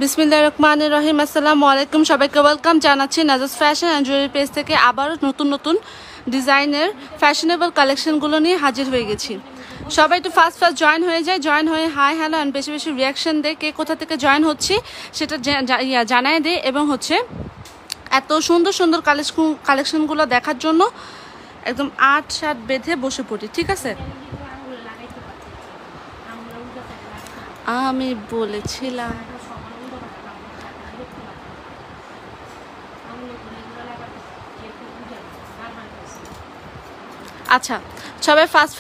বিসমিল্লাহির রহমানির রহিম। আসসালামু আলাইকুম, সবাইকে ওয়েলকাম জানাচ্ছি নাজাস ফ্যাশন অ্যান্ড জুয়েলারি পেজ থেকে। আবার নতুন নতুন ডিজাইনের ফ্যাশনেবল কালেকশনগুলো নিয়ে হাজির হয়ে গেছি। সবাই একটু ফার্স্ট জয়েন হয়ে যায়, জয়েন হয়ে হাই হ্যালো অ্যান্ড বেশি বেশি রিয়াকশন দেয়, কে কোথা থেকে জয়েন হচ্ছি সেটা জানায় দেয়। এবং হচ্ছে এত সুন্দর সুন্দর কালেকশনগুলো দেখার জন্য একদম ৮-৭ বেঁধে বসে পড়ি, ঠিক আছে? আমি বলেছিলাম আচ্ছা, সবাই ফার্স্ট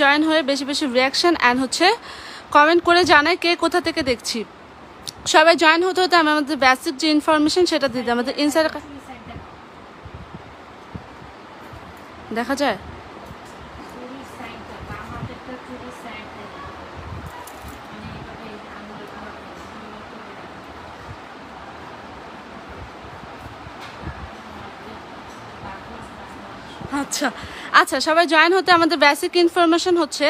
জয়েন হয়ে বেশি বেশি রিয়াকশন অ্যান্ড হচ্ছে কমেন্ট করে জানায় কে কোথা থেকে দেখছি। সবাই জয়েন হতে হতে আমি আমাদের বেসিক যে ইনফরমেশন সেটা দিতে, আমাদের ইনসাইড দেখা যায়। আচ্ছা আচ্ছা, সবাই জয়েন হতে আমাদের বেসিক ইনফরমেশন হচ্ছে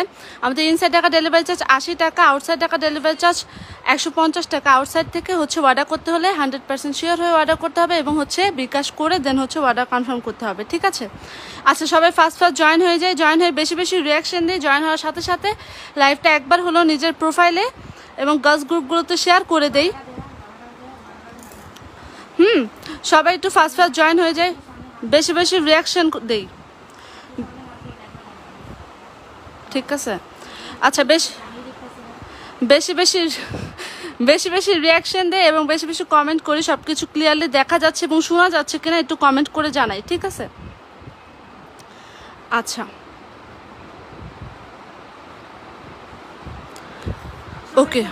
আমাদের ইনসাইড টাকা ডেলিভারি চার্জ ৮০ টাকা, আউটসাইড টাকা ডেলিভারি চার্জ ১৫০ টাকা। আউটসাইড থেকে হচ্ছে অর্ডার করতে হলে 100% শিওর হয়ে অর্ডার করতে হবে এবং হচ্ছে বিকাশ করে দেন হচ্ছে অর্ডার কনফার্ম করতে হবে, ঠিক আছে? আচ্ছা, সবাই ফার্স্ট জয়েন হয়ে যায়, জয়েন হয়ে বেশি বেশি রিয়াকশন দিই। জয়েন হওয়ার সাথে সাথে লাইভটা একবার হলো নিজের প্রোফাইলে এবং গার্লস গ্রুপগুলোতে শেয়ার করে দেই। সবাই একটু ফার্স্ট জয়েন হয়ে যায়, বেশি বেশি রিয়াকশন দেই, ঠিক আছে? আচ্ছা, বেশি বেশি রিয়াকশন দেয় এবং বেশি বেশি কমেন্ট করি, সব কিছু ক্লিয়ারলি দেখা যাচ্ছে এবং শোনা যাচ্ছে কিনা একটু কমেন্ট করে জানাই, ঠিক আছে? আচ্ছা, ওকে,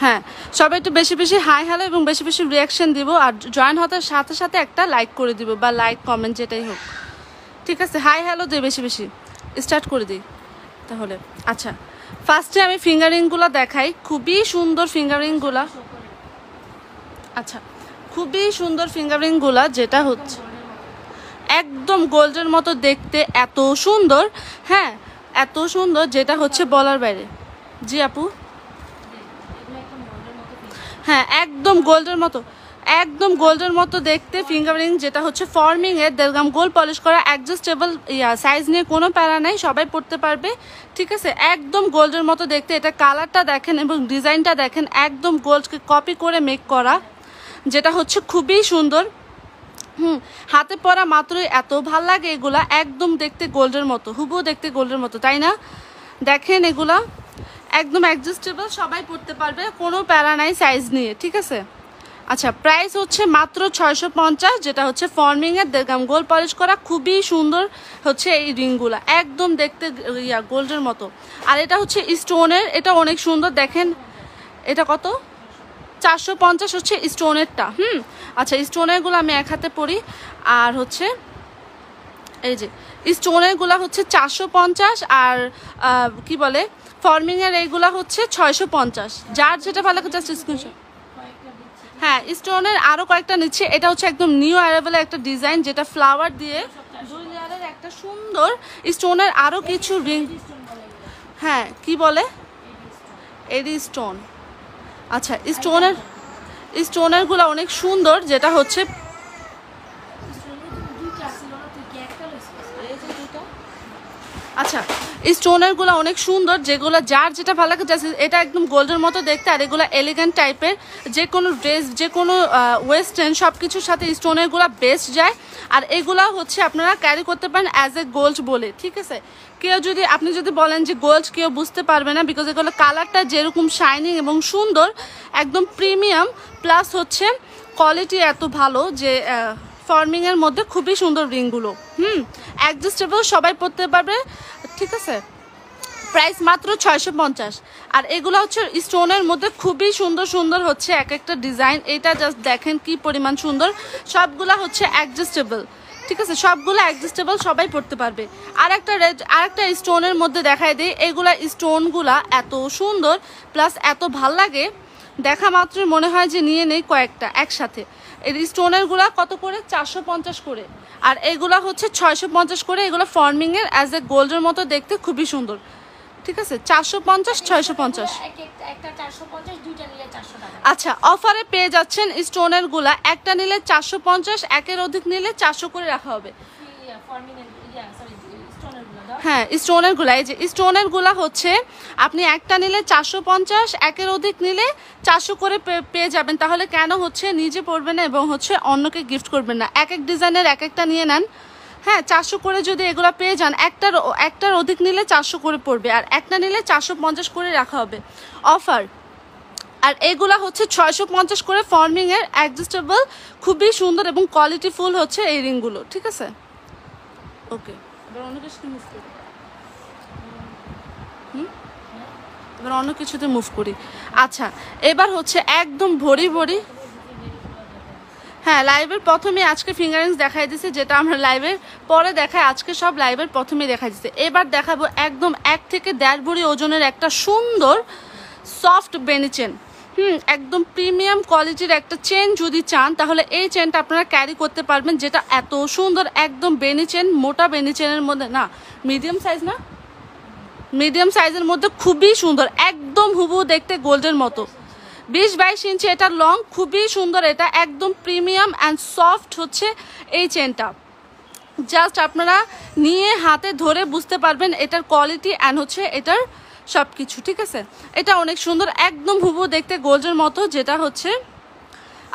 হ্যাঁ, সবাই একটু বেশি বেশি হাই হ্যালো এবং বেশি বেশি রিয়াকশন দিব। আর জয়েন হওয়ার সাথে সাথে একটা লাইক করে দিব বা লাইক কমেন্ট যেটাই হোক, ঠিক আছে? হাই হ্যালো দিয়ে বেশি বেশি স্টার্ট করে দিই তাহলে। আচ্ছা, ফার্স্টে আমি ফিঙ্গারিংগুলো দেখাই, খুবই সুন্দর ফিঙ্গারিংগুলা। আচ্ছা, খুবই সুন্দর ফিঙ্গারিংগুলা, যেটা হচ্ছে একদম গোল্ডের মতো দেখতে, এত সুন্দর, হ্যাঁ এত সুন্দর, যেটা হচ্ছে বলার বাইরে। জি আপু, হ্যাঁ একদম গোল্ডের মতো দেখতে ফিঙ্গারিং, যেটা হচ্ছে ফর্মিং এর দেড়গ্রাম গোল্ড পলিশ করা, অ্যাডজাস্টেবল সাইজ নিয়ে কোনো প্যারা নাই, সবাই পড়তে পারবে, ঠিক আছে? একদম গোল্ডের মতো দেখতে। এটা কালারটা দেখেন এবং ডিজাইনটা দেখেন, একদম গোল্ডকে কপি করে মেক করা, যেটা হচ্ছে খুবই সুন্দর। হাতে পরা মাত্রই এত ভাল লাগে এগুলা, একদম দেখতে গোল্ডের মতো, হুবহু দেখতে গোল্ডের মতো, তাই না? দেখেন এগুলা একদম অ্যাডজাস্টেবল, সবাই পড়তে পারবে, কোনো প্যারা নাই সাইজ নিয়ে, ঠিক আছে? আচ্ছা, প্রাইস হচ্ছে মাত্র 650, যেটা হচ্ছে ফর্মিং এর দেড়গ্রাম গোল্ড পলিশ করা, খুবই সুন্দর হচ্ছে এই রিংগুলা, একদম দেখতে গোল্ডের মতো। আর এটা হচ্ছে স্টোনের, এটা অনেক সুন্দর, দেখেন এটা কত, 450 হচ্ছে স্টোনেরটা। আচ্ছা, স্টোনেরগুলো আমি এক হাতে পরি, আর হচ্ছে এই যে স্টোনেরগুলো হচ্ছে 450, আর কি বলে ফর্মিং এর এইগুলা হচ্ছে 650। যার যেটা ভালো লাগে জাস্ট স্ক্রিনশট। হ্যাঁ, স্টোনের আরো কয়েকটা নিচ্ছে, এটা হচ্ছে একদম নিউ অ্যারাইভেলের একটা ডিজাইন, যেটা ফ্লাওয়ার দিয়ে 2 লেয়ারের একটা সুন্দর স্টোনের আরো কিছু রিং। হ্যাঁ, কি বলে এডি স্টোন। আচ্ছা, স্টোনেরগুলো অনেক সুন্দর, যেটা হচ্ছে আচ্ছা স্টোনেরগুলো অনেক সুন্দর, যেগুলো যার যেটা ভালো লাগে। এটা একদম গোল্ডের মতো দেখতে, আর এগুলো এলিগেন্ট টাইপের, যে কোনো ড্রেস, যে কোনো ওয়েস্টার্ন সব কিছুর সাথে স্টোনেরগুলো বেস্ট যায়। আর এগুলা হচ্ছে আপনারা ক্যারি করতে পারেন অ্যাজ এ গোল্ড বলে, ঠিক আছে? আপনি যদি বলেন যে গোল্ড, কেউ বুঝতে পারবে না, বিকজ এগুলো কালারটা যেরকম শাইনিং এবং সুন্দর, একদম প্রিমিয়াম, প্লাস হচ্ছে কোয়ালিটি এত ভালো যে ফর্মিং এর মধ্যে খুবই সুন্দর রিংগুলো, অ্যাডজাস্টেবল, সবাই পড়তে পারবে, ঠিক আছে? প্রাইস মাত্র 650। আর এগুলো হচ্ছে স্টোনের মধ্যে খুবই সুন্দর সুন্দর হচ্ছে এক একটা ডিজাইন, এটা জাস্ট দেখেন কি পরিমাণ সুন্দর, সবগুলা হচ্ছে অ্যাডজাস্টেবল, ঠিক আছে? সবগুলো অ্যাডজাস্টেবল, সবাই পড়তে পারবে। আর একটা স্টোনের মধ্যে দেখাই দিই, এগুলা স্টোনগুলা এত সুন্দর, প্লাস এত ভাল লাগে, দেখা মাত্রই মনে হয় যে নিয়ে নেই কয়েকটা একসাথে। এই স্টোনেরগুলা কত করে? 450 করে, আর এগুলা হচ্ছে 650 করে। এগুলো ফর্মিং এর অ্যাজ এ গোল্ডের মতো দেখতে খুবই সুন্দর, ঠিক আছে 450 650। আচ্ছা অফারে পেয়ে যাচ্ছেন স্টোনের গুলা, একটা নিলে 450, একের অধিক নিলে 400 করে রাখা হবে। হ্যাঁ স্টোনের গুলা, এই যে স্টোনের গুলা হচ্ছে আপনি একটা নিলে 450, একের অধিক নিলে 400 করে পেয়ে যাবেন। তাহলে কেন হচ্ছে নিজে পরবেন না এবং হচ্ছে অন্যকে গিফট করবেন না, এক এক ডিজাইনের এক একটা নিয়ে নেন। হ্যাঁ 400 করে যদি এগুলো পেয়ে যান, একটার অধিক নিলে 400 করে পড়বে, আর একটা নিলে 450 করে রাখা হবে অফার। আর এগুলা হচ্ছে 650 করে ফর্মিং এর অ্যাডজাস্টেবল, খুবই সুন্দর এবং কোয়ালিটি ফুল হচ্ছে এই রিংগুলো। ঠিক আছে ওকে, এবার অন্য কিছুতে মুভ করি। এবার অন্য কিছুতে মুভ করি। আচ্ছা এবার হচ্ছে একদম ভরি ভরি, হ্যাঁ লাইভের প্রথমে আজকে ফিঙ্গারিংস দেখাই দিছে, যেটা আমরা লাইভের পরে দেখাই, আজকে সব লাইভের প্রথমে দেখাই দিছে। এবার দেখাবো একদম 1 থেকে 1.5 ভরি ওজনের একটা সুন্দর সফট বেনি চেন। একদম প্রিমিয়াম কোয়ালিটির একটা চেন যদি চান তাহলে এই চেনটা আপনারা ক্যারি করতে পারবেন, যেটা এত সুন্দর একদম বেনি চেন, মোটা বেনি চেনের মধ্যে না, মিডিয়াম সাইজ না, মিডিয়াম সাইজের মধ্যে খুবই সুন্দর, একদম হুবহু দেখতে গোল্ডের মতো। 20-22 ইঞ্চি এটা লং, খুবই সুন্দর, এটা একদম প্রিমিয়াম অ্যান্ড সফট হচ্ছে এই চেনটা। জাস্ট আপনারা নিয়ে হাতে ধরে বুঝতে পারবেন এটার কোয়ালিটি অ্যান্ড হচ্ছে এটার সব কিছু। ঠিক আছে এটা অনেক সুন্দর, একদম হুবহু দেখতে গোল্ডের মতো, যেটা হচ্ছে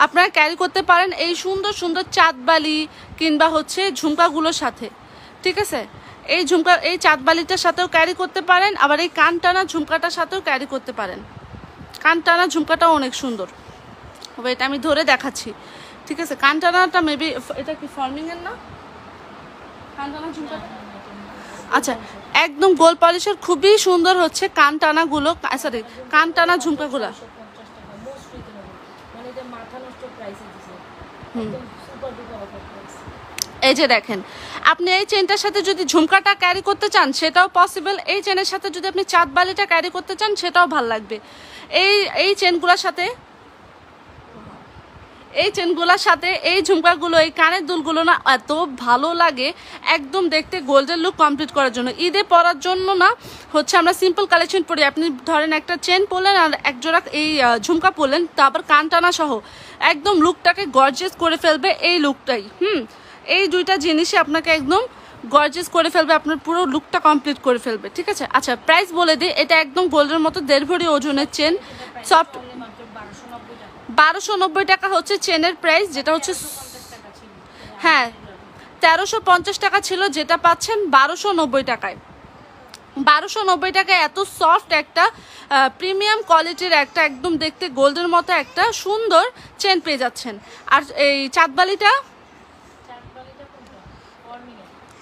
আপনারা ক্যারি করতে পারেন এই সুন্দর সুন্দর চাঁদবালি কিংবা হচ্ছে ঝুমকাগুলোর সাথে। ঠিক আছে এই ঝুমকা, এই চাঁদবালিটার সাথেও ক্যারি করতে পারেন, আবার এই কানটানা ঝুমকাটার সাথেও ক্যারি করতে পারেন। কানটানা ঝুমকাটাও অনেক সুন্দর, এটা আমি ধরে দেখাচ্ছি। ঠিক আছে কানটানাটা মেবি এটা কি ফর্মিং এর না, কানটানা ঝুমকাটা আচ্ছা একদম গোল পলিশের, খুবই সুন্দর হচ্ছে কানটানাগুলো, সরি কানটানা ঝুমকাগুলো। এই যে দেখেন আপনি এই চেনটার সাথে যদি ঝুমকাটা ক্যারি করতে চান সেটাও পসিবল, এই চেনের সাথে যদি আপনি চাঁদবালিটা ক্যারি করতে চান সেটাও ভাল লাগবে। এই চেনগুলোর সাথে, এই চেনগুলোর সাথে এই ঝুমকাগুলো, এই কানের দুলগুলো না এত ভালো লাগে, একদম দেখতে গোল্ডের লুক কমপ্লিট করার জন্য, ঈদে পরার জন্য না হচ্ছে আমরা সিম্পল কালেকশন পরি। আপনি ধরেন একটা চেন পরলেন আর একজোড়া এই ঝুমকা পরলেন, তারপর কানটানা সহ একদম লুকটাকে গর্জিয়াস করে ফেলবে এই লুকটাই। এই দুইটা জিনিসই আপনাকে একদম গর্জিয়াস করে ফেলবে, আপনার পুরো লুকটা কমপ্লিট করে ফেলবে। ঠিক আছে আচ্ছা প্রাইস বলে দিই, এটা একদম গোল্ডের মতো 1.5 ভরি ওজনের চেন, সফট 1290 টাকা হচ্ছে চেনের প্রাইস, যেটা হচ্ছে হ্যাঁ 1350 টাকা ছিল, যেটা পাচ্ছেন 1290 টাকায়। 1290 টাকায় এত সফট একটা প্রিমিয়াম কোয়ালিটির একটা একদম দেখতে গোল্ডের মতো একটা সুন্দর চেন পেয়ে যাচ্ছেন। আর এই চাঁদবালিটা,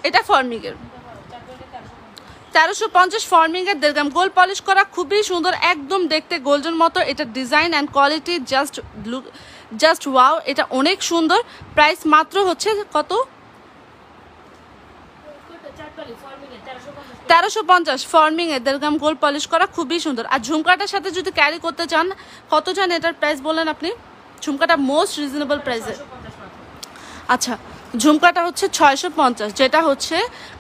এটা ফর্মিং এর 1350 ফর্মিং এর 1.5 গ্রাম গোল্ড পলিশ করা, খুবই সুন্দর একদম দেখতে গোল্ডের মতো। এটা design and quality just wow, এটা অনেক সুন্দর। প্রাইস মাত্র হচ্ছে কত, 1350 ফর্মিং এর 1.5 গ্রাম গোল্ড পলিশ করা, খুবই সুন্দর। আর ঝুমকাটার সাথে যদি ক্যারি করতে চান, কত চান এটার প্রাইস বলেন আপনি? ঝুমকাটা মোস্ট রিজনেবল প্রাইসে, আচ্ছা ঝুমকাটা হচ্ছে 650, যেটা হচ্ছে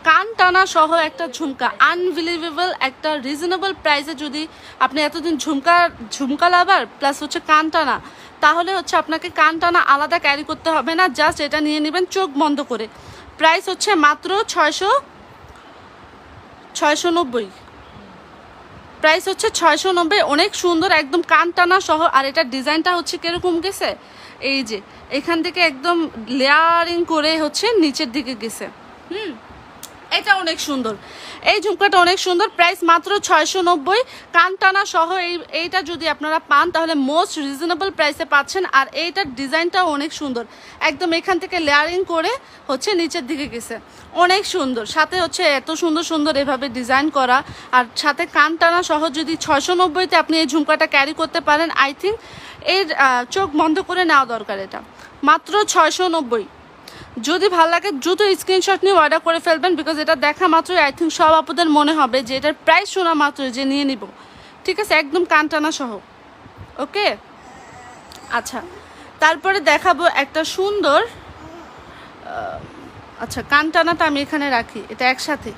কান টানা সহ একটা ঝুমকা, আনবিলিভেবল একটা রিজনেবল প্রাইসে। যদি আপনি এতদিন ঝুমকা লাভার প্লাস হচ্ছে কান টানা, তাহলে হচ্ছে আপনাকে কান টানা আলাদা ক্যারি করতে হবে না, জাস্ট এটা নিয়ে নেবেন চোখ বন্ধ করে। প্রাইস হচ্ছে মাত্র 690, প্রাইস হচ্ছে 690, অনেক সুন্দর একদম কান টানা সহ। আর এটার ডিজাইনটা হচ্ছে কিরকম গেছে, এই যে এখান থেকে একদম লেয়ারিং করে হচ্ছে নিচের দিকে গেছে। এটা অনেক সুন্দর, এই ঝুমকাটা অনেক সুন্দর। প্রাইস মাত্র 690, কান টানা সহ। এইটা যদি আপনারা পান তাহলে মোস্ট রিজনেবল প্রাইসে পাচ্ছেন। আর এইটার ডিজাইনটাও অনেক সুন্দর, একদম এখান থেকে লেয়ারিং করে হচ্ছে নিচের দিকে গেছে, অনেক সুন্দর। সাথে হচ্ছে এত সুন্দর সুন্দর এভাবে ডিজাইন করা, আর সাথে কান টানা সহ যদি 690-তে আপনি এই ঝুমকাটা ক্যারি করতে পারেন, আই থিঙ্ক এর চোখ বন্ধ করে নেওয়া দরকার। এটা মাত্র 690। যদি ভালো লাগে দ্রুত স্ক্রিনশট নিয়ে অর্ডার করে ফেলবেন, বিকজ এটা দেখা মাত্রই আই থিঙ্ক সব আপুদের মনে হবে যে এটার প্রাইস শোনা মাত্রই যে নিয়ে নিব। ঠিক আছে, একদম কানটানা সহ। ওকে আচ্ছা, তারপরে দেখাবো একটা সুন্দর, আচ্ছা কানটানাটা আমি এখানে রাখি, এটা একসাথে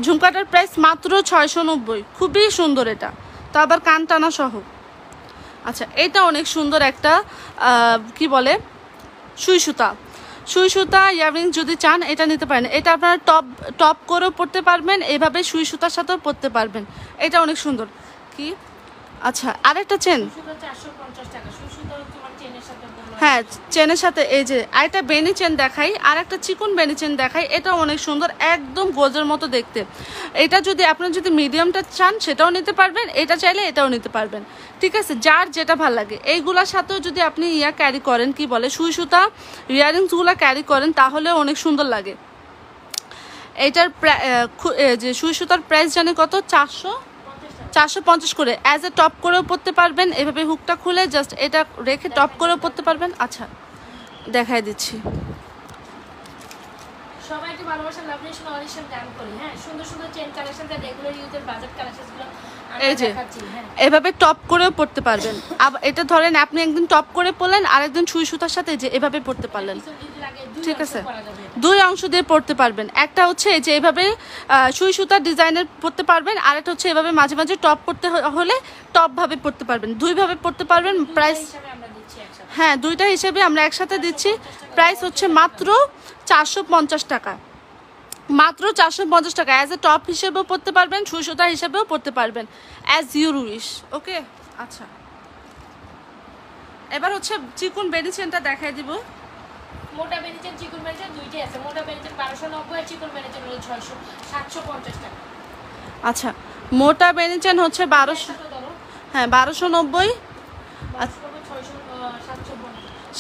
ঝুমকাটার প্রাইস মাত্র 690, খুবই সুন্দর এটা, তো আবার কান টানা সহ। আচ্ছা, এটা অনেক সুন্দর একটা কি বলে সুই সুতা, সুই সুতা ইয়াররিং যদি চান এটা নিতে পারেন। এটা আপনারা টপ করেও পরতে পারবেন, এভাবে সুই সুতার সাথেও পরতে পারবেন, এটা অনেক সুন্দর। কি আচ্ছা, আরেকটা চেন, হ্যাঁ চেনের সাথে এই যে আরেকটা বেনি চেন দেখাই, আর একটা চিকন বেনি চেন দেখাই, এটা অনেক সুন্দর, একদম গোল্ডের মতো দেখতে। এটা যদি আপনার যদি মিডিয়ামটা চান সেটাও নিতে পারবেন, এটা চাইলে এটাও নিতে পারবেন, ঠিক আছে, যার যেটা ভালো লাগে। এইগুলোর সাথেও যদি আপনি ক্যারি করেন, কি বলে সুই সুতা ইয়ারিংসগুলো ক্যারি করেন, তাহলে অনেক সুন্দর লাগে। এইটার যে সুই সুতার প্রাইস জানি কত, 450 করে। অ্যাজ এ টপ করেও পরতে পারবেন, এভাবে হুকটা খুলে জাস্ট এটা রেখে টপ করেও পরতে পারবেন। আচ্ছা দেখাই দিচ্ছি, সবাইকে ভালোবাসা লাভনেশন অডিশন গান করি। হ্যাঁ, সুন্দর সুন্দর চেন কালেকশনটা রেগুলার ইউজের বাজেট কালেকশনগুলো এই যে এভাবে টপ করেও পরতে পারবেন। আবার এটা ধরেন আপনি একদিন টপ করে পরলেন, আরেকদিন সুই সুতার সাথে যে এভাবে পরতে পারলেন, ঠিক আছে, দুই অংশ দিয়ে পরতে পারবেন। একটা হচ্ছে এই যে এভাবে সুই সুতার ডিজাইনের পরতে পারবেন, আর একটা হচ্ছে এভাবে মাঝে মাঝে টপ করতে হলে টপ ভাবে পরতে পারবেন, দুইভাবে পরতে পারবেন। প্রাইস হ্যাঁ দুইটা হিসেবে আমরা একসাথে দিচ্ছি। প্রাইস হচ্ছে মাত্র 450 টাকা, মাত্র 450 টাকা। অ্যাজ এ টপ হিসেবেও পরতে পারবেন, সুই সুতা হিসেবেও পরতে পারবেন, অ্যাজ ইউর উইশ। ওকে আচ্ছা, এবার হচ্ছে চিকন বেনি চেনটা দেখাই দিব। মোটা বেনি চেন চিকন বেনি চেন দুইটাই আছে। মোটা বেনি চেন 1290 আর চিকন বেনি চেন হলো 750 টাকা। আচ্ছা, মোটা বেনি চেন হচ্ছে 1200, হ্যাঁ 1290,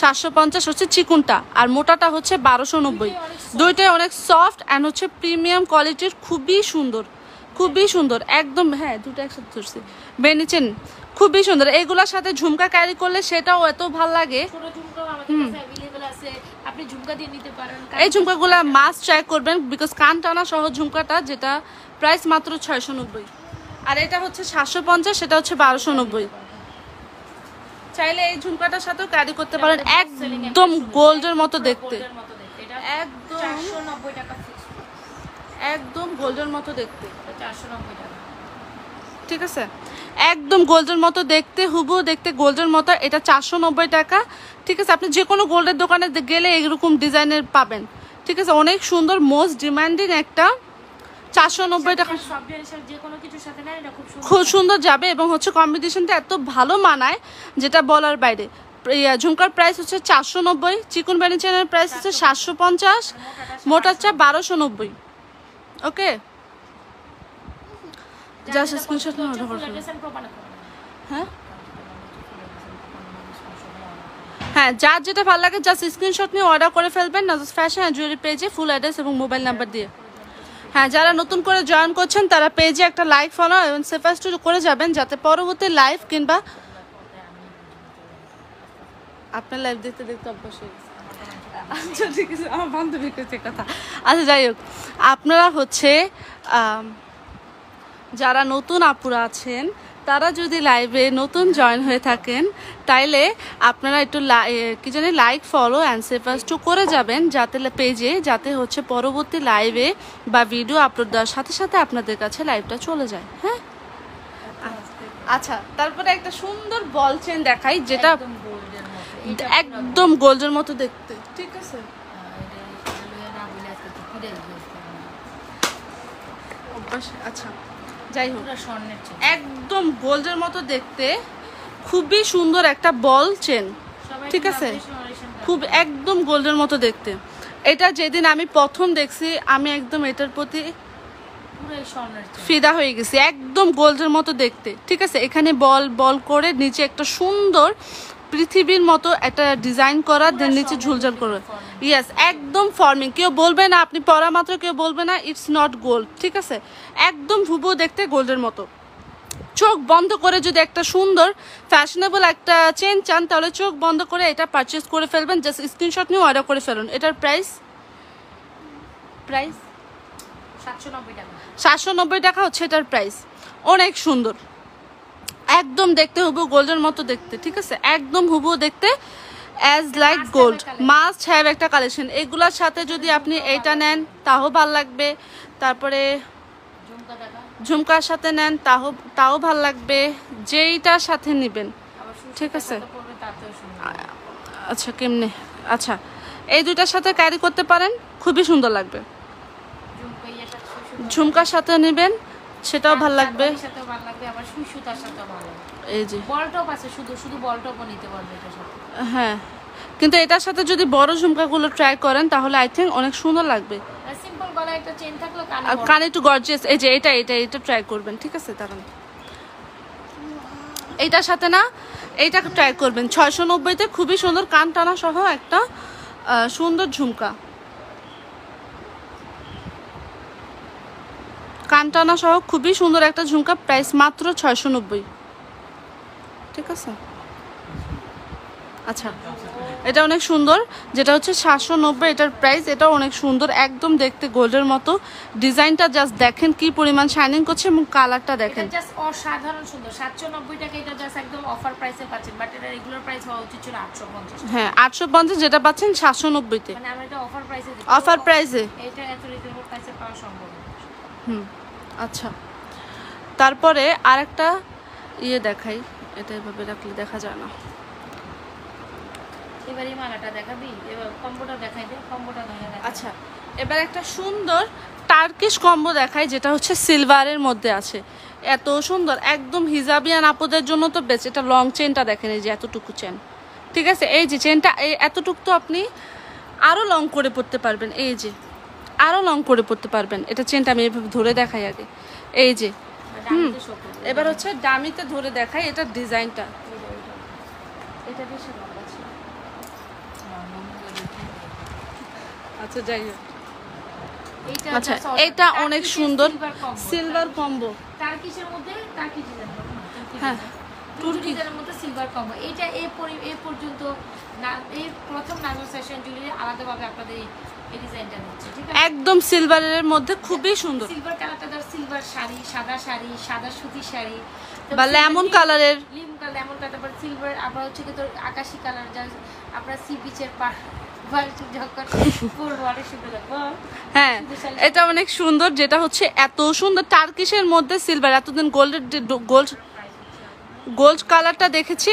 750 হচ্ছে চিকুনটা, আর মোটাটা হচ্ছে 1290। দুইটাই অনেক সফট অ্যান্ড হচ্ছে প্রিমিয়াম কোয়ালিটির, খুবই সুন্দর, খুবই সুন্দর একদম। হ্যাঁ দুটো একসাথে ধরছি, বেনি চেন খুবই সুন্দর। এগুলোর সাথে ঝুমকা ক্যারি করলে সেটাও এত ভালো লাগে। এই ঝুমকাগুলো মাস্ট ট্রাই করবেন, বিকজ কান টানা সহ ঝুমকাটা, যেটা প্রাইস মাত্র 690, আর এটা হচ্ছে 750, সেটা হচ্ছে 1290। চাইলে এই ঝুমকাটার সাথেও ক্যারি করতে পারেন, একদম গোল্ডের মতো দেখতে, একদম গোল্ডের মতো দেখতে, 490 টাকা, ঠিক আছে, একদম গোল্ডের মতো দেখতে, হুবহু দেখতে গোল্ডের মতো। এটা 490 টাকা, ঠিক আছে। আপনি যে কোনো গোল্ডের দোকানে গেলে এরকম ডিজাইনের পাবেন, ঠিক আছে, অনেক সুন্দর, মোস্ট ডিমান্ডিং একটা। 490 টাকা খুব সুন্দর যাবে, এবং হচ্ছে কম্বিনেশনটা এত ভালো মানায় যেটা বলার বাইরে। ঝুমকার প্রাইস হচ্ছে 490, চিকন বেনি চেনের প্রাইস হচ্ছে 750, মোটার চা 1290। ওকে, জাস্ট স্ক্রিনশট নিয়ে অর্ডার করুন। হ্যাঁ হ্যাঁ, যার যেটা ভালো লাগে জাস্ট স্ক্রিনশট নিয়ে অর্ডার করে ফেলবেন নাজুস ফ্যাশন অ্যান্ড জুয়েলারি পেজে, ফুল অ্যাড্রেস এবং মোবাইল নাম্বার দিয়ে। হ্যাঁ, যারা নতুন করে জয়েন করছেন তারা পেজে একটা লাইক, ফলো এবং সেফাস্ট করে যাবেন, যাতে পরবর্তী লাইভ কিংবা আপনার লাইভ দেখতে দেখতে অভ্যাস হয়ে গেছে। আচ্ছা ঠিক আছে, আমার বান্ধবী কাছে কথা। আচ্ছা যাই হোক, আপনারা হচ্ছে যারা নতুন আপুরা আছেন, তারা যদি লাইভে নতুন জয়েন হয়ে থাকেন, তাইলে আপনারা একটু কি জানি লাইক, ফলো অ্যান্ড সেফাস্ট করে যাবেন, যাতে পেজে, যাতে হচ্ছে পরবর্তী লাইভে বা ভিডিও আপলোড দেওয়ার সাথে সাথে আপনাদের কাছে লাইভটা চলে যায়। হ্যাঁ আচ্ছা, তারপরে একটা সুন্দর বল চেন দেখাই, যেটা একদম গোল্ডের মতো দেখতে, ঠিক আছে। আচ্ছা যাই হোক, একদম গোল্ডের মতো দেখতে, খুবই সুন্দর একটা বল চেন, ঠিক আছে, খুব একদম গোল্ডের মতো দেখতে। এটা যেদিন আমি প্রথম দেখছি, আমি একদম এটার প্রতি ফিদা হয়ে গেছি, একদম গোল্ডের মতো দেখতে, ঠিক আছে। এখানে বল বল করে নিচে একটা সুন্দর পৃথিবীর মতো একটা ডিজাইন করা, দেন নিচে ঝুলঝাল করবে। ইয়েস, একদম ফর্মিং, কেউ বলবে না, আপনি পরা মাত্র কেউ বলবে না ইটস নট গোল্ড, ঠিক আছে, একদম হুবহু দেখতে গোল্ডের মতো। চোখ বন্ধ করে যদি একটা সুন্দর ফ্যাশনেবল একটা চেন চান, তাহলে চোখ বন্ধ করে এটা পারচেস করে ফেলবেন, জাস্ট স্ক্রিনশট নিয়ে অর্ডার করে ফেলুন। এটার প্রাইস 790 টাকা হচ্ছে এটার প্রাইস। অনেক সুন্দর, একদম দেখতে হুবহু গোল্ডের মতো দেখতে, ঠিক আছে, একদম হুবহু দেখতে as like gold. Must have একটা কালেকশন। এগুলোর সাথে যদি আপনি এইটা নেন তাও ভালো লাগবে। তারপরে ঝুমকা দেখা, ঝুমকার সাথে নেন তাও ভাল লাগবে, যেইটার সাথে নেবেন। আবার সুই ঠিক আছে। সুতার সাথে পরবে তাতেও সুন্দর। আচ্ছা কেমনে, আচ্ছা এই দুইটার সাথে ক্যারি করতে পারেন, খুবই সুন্দর লাগবে। ঝুমকা ইয়েটা সুই সুতার ঝুমকার সাথে নেবেন, সেটাও ভাল লাগবে। চাঁদবালির সাথেও ভালো লাগবে, আবার সুই সুতার সাথেও ভালো লাগবে। এই যে বল টপ আছে, শুধু বল টপও নিতে পারবে এটার সাথে। হ্যাঁ, কিন্তু এটার সাথে যদি বড় ঝুমকাগুলো ট্রাই করেন তাহলে আই থিঙ্ক অনেক সুন্দর লাগবে। আর সিম্পল গলায় একটা চেন থাকলো, কানে আর বড়। কানে একটু গর্জিয়াস, এই যে এটা ট্রাই করবেন, ঠিক আছে? দাঁড়ান, এইটার সাথে না এইটা ট্রাই করবেন। 690-তে খুবই সুন্দর কান টানা সহ একটা সুন্দর ঝুমকা, কান টানা সহ খুবই সুন্দর একটা ঝুমকা, প্রাইস মাত্র 690। ঠিক আছে, আচ্ছা এটা অনেক সুন্দর, যেটা হচ্ছে 790 এটার প্রাইস। এটাও অনেক সুন্দর, একদম দেখতে গোল্ডের মতো। ডিজাইনটা জাস্ট দেখেন কি পরিমাণ শাইনিং করছে, এবং কালারটা দেখেন, এটা জাস্ট অসাধারণ সুন্দর। 790 টাকা, এটা জাস্ট একদম অফার প্রাইসে পাচ্ছেন, বাট এটা রেগুলার প্রাইস হওয়া উচিত ছিল 850। হ্যাঁ 850, যেটা পাচ্ছেন 790-তে, মানে আমরা এটা অফার প্রাইসে দিচ্ছি। অফার প্রাইসে। এটা এত রিজনেবল প্রাইসে পাওয়া সম্ভব না। আচ্ছা, তারপরে আরেকটা দেখাই, এটা এভাবে রাখলে দেখা যায় না। এবার এই মালাটা দেখাবি, এবার কম্বোটা দেখাই দে, কম্বোটা ধরে দেখা। আচ্ছা, এবার একটা সুন্দর টার্কিশ কম্বো দেখাই, যেটা হচ্ছে সিলভারের মধ্যে আছে। এত সুন্দর, একদম হিজাবিয়ান আপুদের জন্য তো বেস্ট। এটা লং চেনটা দেখেন, এই যে এতটুকু চেন, ঠিক আছে? এই যে চেনটা এতটুকু তো আপনি আরও লং করে পড়তে পারবেন, এই যে আরও লং করে পড়তে পারবেন। এটা চেনটা আমি এভাবে ধরে দেখাই আগে, এই যে। এবার হচ্ছে ডামিতে ধরে দেখাই এটার ডিজাইনটা। এটা বেশি লং আছে, আচ্ছা যাই হোক। আচ্ছা এটা অনেক সুন্দর, সিলভার কম্বো, টার্কিশের মধ্যে টার্কি ডিজাইন, হ্যাঁ তুর্কি ডিজাইনের মধ্যে সিলভার কম্বো। এটা এই পর্যন্ত না, এই প্রথম নাজমা সেশন জুয়েলারি আলাদাভাবে আপনাদের এই ডিজাইনটা দিচ্ছে, ঠিক আছে? একদম সিলভারের মধ্যে খুবই সুন্দর, সিলভার কালারটা দাও, সিলভার শাড়ি, সাদা সুতি শাড়ি, বা লেমন কালারের, লেমন কালার, তারপর সিলভার, আবার হচ্ছে কি তোর আকাশি কালার, যা আপনারা সি বিচের হ্যাঁ এটা অনেক সুন্দর, যেটা হচ্ছে এত সুন্দর টার্কিশের মধ্যে সিলভার। এতদিন গোল্ড কালারটা দেখেছি,